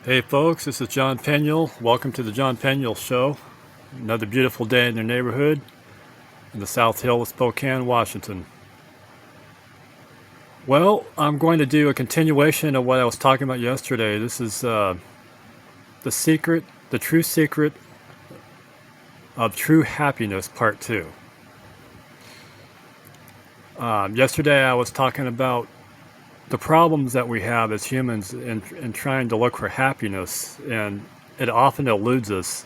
Hey folks, this is John Peniel. Welcome to the John Peniel Show. Another beautiful day in your neighborhood in the South Hill of Spokane, Washington. Well, I'm going to do a continuation of what I was talking about yesterday. This is the secret, the true secret of true happiness, part two. Yesterday I was talking about the problems that we have as humans in trying to look for happiness, and it often eludes us.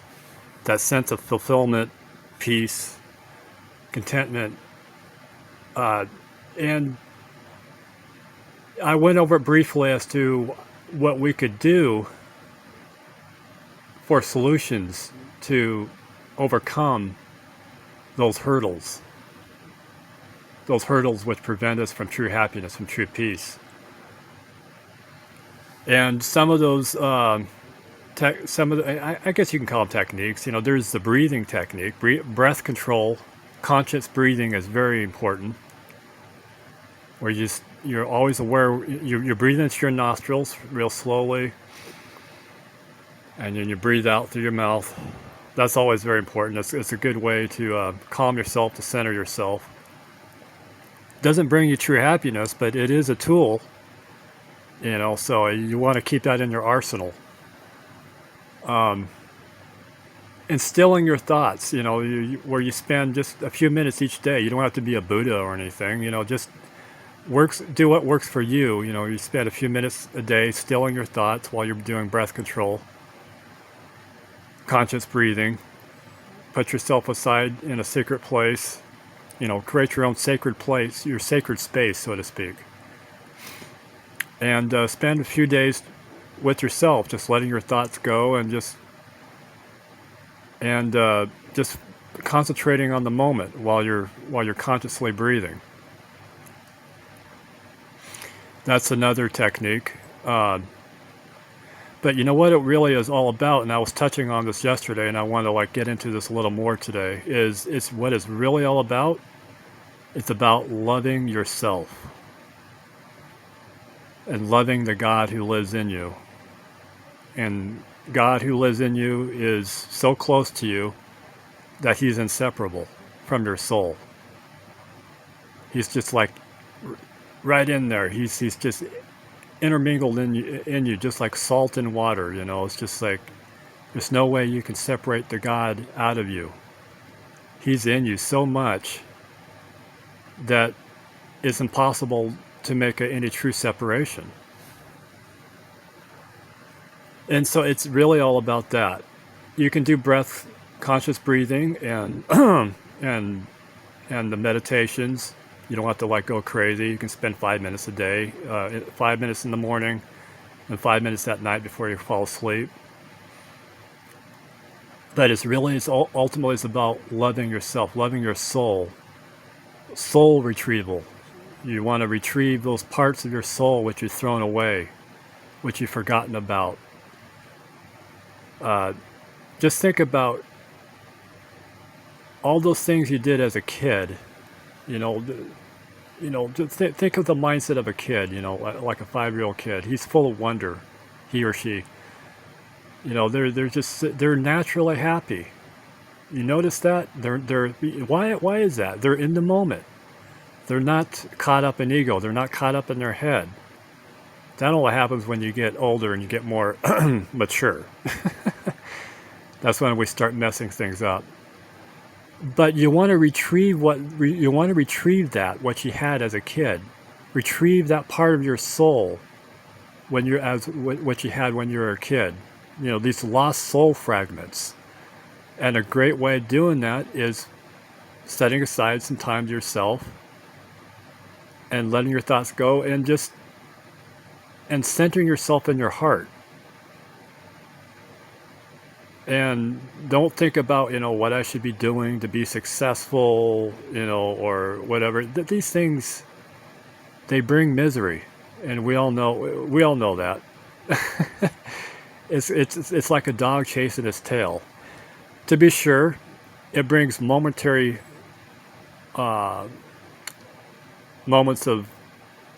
That sense of fulfillment, peace, contentment, and I went over it briefly as to what we could do for solutions to overcome those hurdles which prevent us from true happiness, from true peace. And some of those, I guess you can call them techniques. There's the breathing technique, breath control. Conscious breathing is very important, where you're always aware. You're breathing into your nostrils real slowly, and then you breathe out through your mouth. That's always very important. It's a good way to calm yourself, to center yourself. Doesn't bring you true happiness, but it is a tool. So you want to keep that in your arsenal. Instilling your thoughts, where you spend just a few minutes each day. You don't have to be a Buddha or anything. Just do what works for you. You spend a few minutes a day stilling your thoughts while you're doing breath control, conscious breathing. Put yourself aside in a secret place. Create your own sacred place, your sacred space, so to speak. And spend a few days with yourself, just letting your thoughts go, and just concentrating on the moment while you're consciously breathing. That's another technique. But you know what it really is all about, and I was touching on this yesterday, and I want to get into this a little more today. It's what it's really all about. It's about loving yourself and loving the God who lives in you. And God who lives in you is so close to you that he's inseparable from your soul. He's just right in there. He's just intermingled in you, just like salt in water. It's just like there's no way you can separate the God out of you. He's in you so much that it's impossible to make any true separation. And so it's really all about that. You can do conscious breathing and and the meditations. You don't have to go crazy. You can spend 5 minutes a day, 5 minutes in the morning, and 5 minutes at night before you fall asleep. But ultimately it's about loving yourself, loving your soul retrieval. You want to retrieve those parts of your soul which you've thrown away, which you've forgotten about. Just think about all those things you did as a kid. Think of the mindset of a kid. Like a 5-year-old kid. He's full of wonder, he or she. They're naturally happy. You notice that? Why is that? They're in the moment. They're not caught up in ego. They're not caught up in their head. That only happens when you get older and you get more mature. That's when we start messing things up. But you want to retrieve what you had as a kid. Retrieve that part of your soul what you had when you were a kid. These lost soul fragments. And a great way of doing that is setting aside some time to yourself and letting your thoughts go, and centering yourself in your heart. And don't think about, what I should be doing to be successful, or whatever. These things, they bring misery, and we all know that. It's like a dog chasing its tail. To be sure, it brings momentary moments of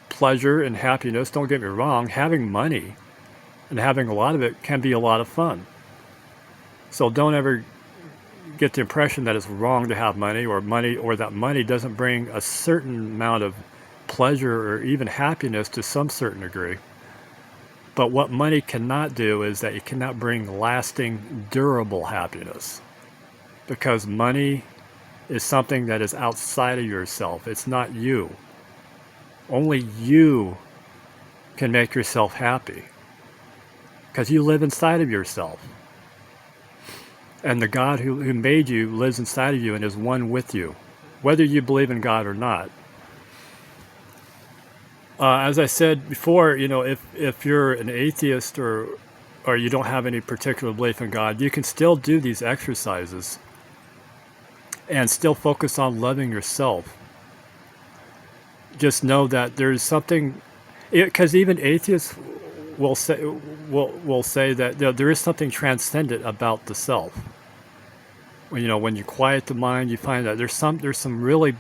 pleasure and happiness. Don't get me wrong, having money and having a lot of it can be a lot of fun. So don't ever get the impression that it's wrong to have money, or that money doesn't bring a certain amount of pleasure or even happiness to some certain degree. But what money cannot do is that it cannot bring lasting, durable happiness, because money is something that is outside of yourself. It's not you. Only you can make yourself happy, because you live inside of yourself. And the God who made you lives inside of you and is one with you, whether you believe in God or not. As I said before, if you're an atheist or you don't have any particular belief in God, you can still do these exercises and still focus on loving yourself. Just know that there's something, because even atheists will say that there is something transcendent about the self. When you quiet the mind, you find that there's some really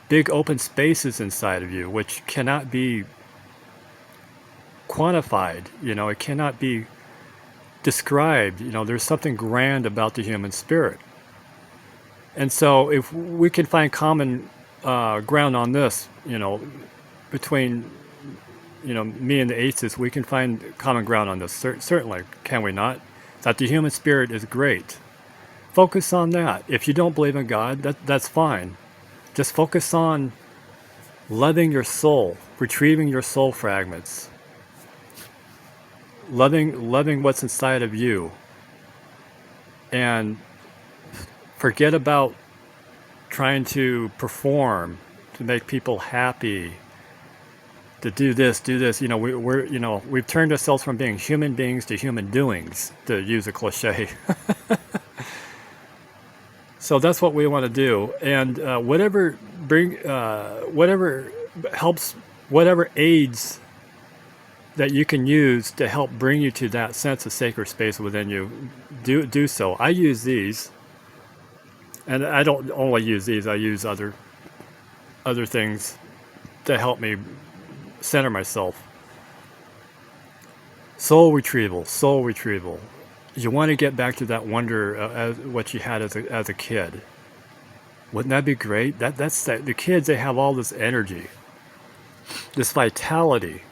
big open spaces inside of you which cannot be quantified. It cannot be described. There's something grand about the human spirit. And so if we can find common ground on this, between me and the atheists, we can find common ground on this. Certainly, can we not? That the human spirit is great. Focus on that. If you don't believe in God, that's fine. Just focus on loving your soul, retrieving your soul fragments, loving what's inside of you, and forget about trying to perform, to make people happy, to do this. We've turned ourselves from being human beings to human doings, to use a cliche. So that's what we want to do, and whatever helps, whatever aids that you can use to help bring you to that sense of sacred space within you, do so. I use these, and I don't only use these. I use other things to help me center myself. Soul retrieval. You want to get back to that wonder as what you had as a kid. Wouldn't that be great? That's the kids. They have all this energy, this vitality.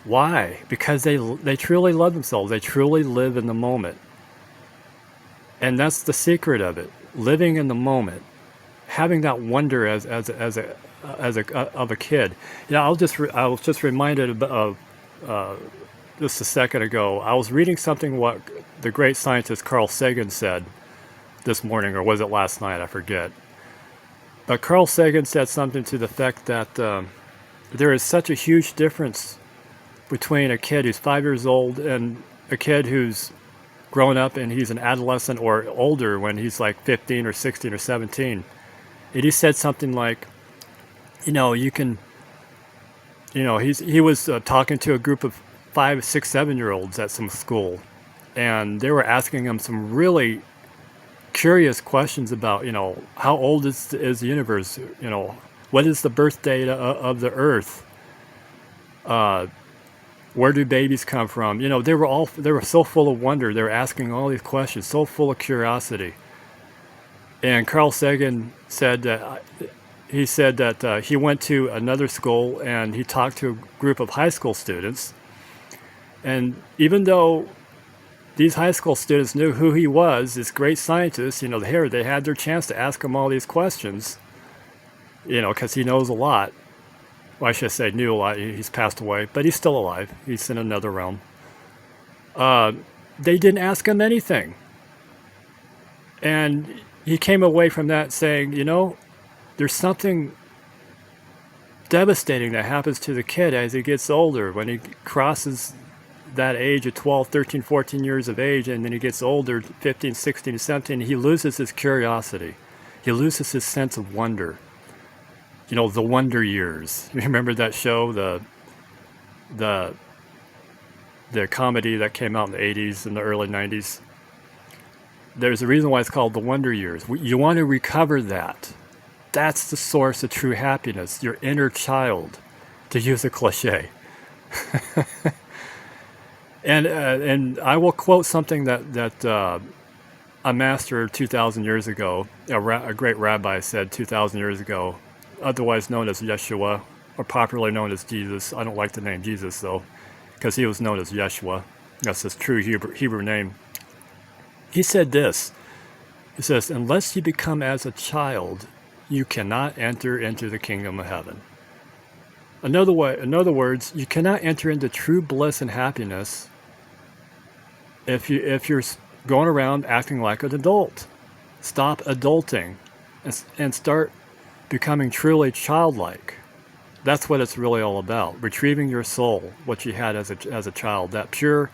Why? Because they truly love themselves. They truly live in the moment, and that's the secret of it. Living in the moment, having that wonder of a kid. I was just reminded of. Just a second ago, I was reading something what the great scientist Carl Sagan said this morning, or was it last night? I forget. But Carl Sagan said something to the effect that there is such a huge difference between a kid who's 5 years old and a kid who's grown up and he's an adolescent or older when he's like 15 or 16 or 17. And he said something like, he was talking to a group of 5, 6, 7-year-olds at some school, and they were asking him some really curious questions about, how old is the universe? What is the birth date of the Earth? Where do babies come from? They were so full of wonder. They were asking all these questions, so full of curiosity. And Carl Sagan said that he went to another school and he talked to a group of high school students. And even though these high school students knew who he was, this great scientist, they had their chance to ask him all these questions, because he knows a lot. Well, I should say knew a lot. He's passed away, but he's still alive. He's in another realm. They didn't ask him anything. And he came away from that saying, there's something devastating that happens to the kid as he gets older, when he crosses that age of 12, 13, 14 years of age, and then he gets older, 15, 16, 17, he loses his curiosity. He loses his sense of wonder. The wonder years. You remember that show, the comedy that came out in the 80s and the early 90s? There's a reason why it's called the wonder years. You want to recover that. That's the source of true happiness, your inner child, to use a cliche. And I will quote something that a master 2,000 years ago, a great rabbi said 2,000 years ago, otherwise known as Yeshua, or popularly known as Jesus. I don't like the name Jesus though, because he was known as Yeshua. That's his true Hebrew name. He said this. He says, "Unless you become as a child, you cannot enter into the kingdom of heaven." In other words, you cannot enter into true bliss and happiness if you're going around acting like an adult. Stop adulting and start becoming truly childlike. That's what it's really all about. Retrieving your soul, what you had as a child, that pure,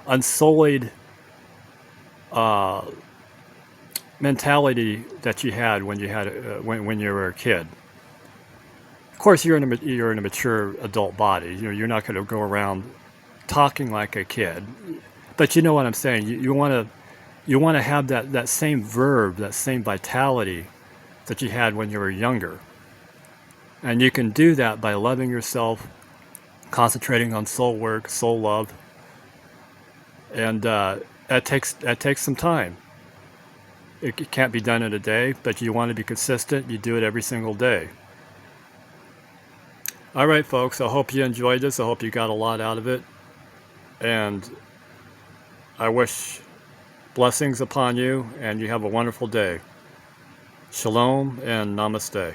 unsullied mentality that you had when you were a kid. Of course, you're in a mature adult body. You know, you're not going to go around talking like a kid, but you know what I'm saying. You want to have that same verve, that same vitality that you had when you were younger, and you can do that by loving yourself, concentrating on soul work, soul love, and that takes some time. It can't be done in a day, but you want to be consistent. You do it every single day. All right, folks, I hope you enjoyed this. I hope you got a lot out of it. And I wish blessings upon you, and you have a wonderful day. Shalom and namaste.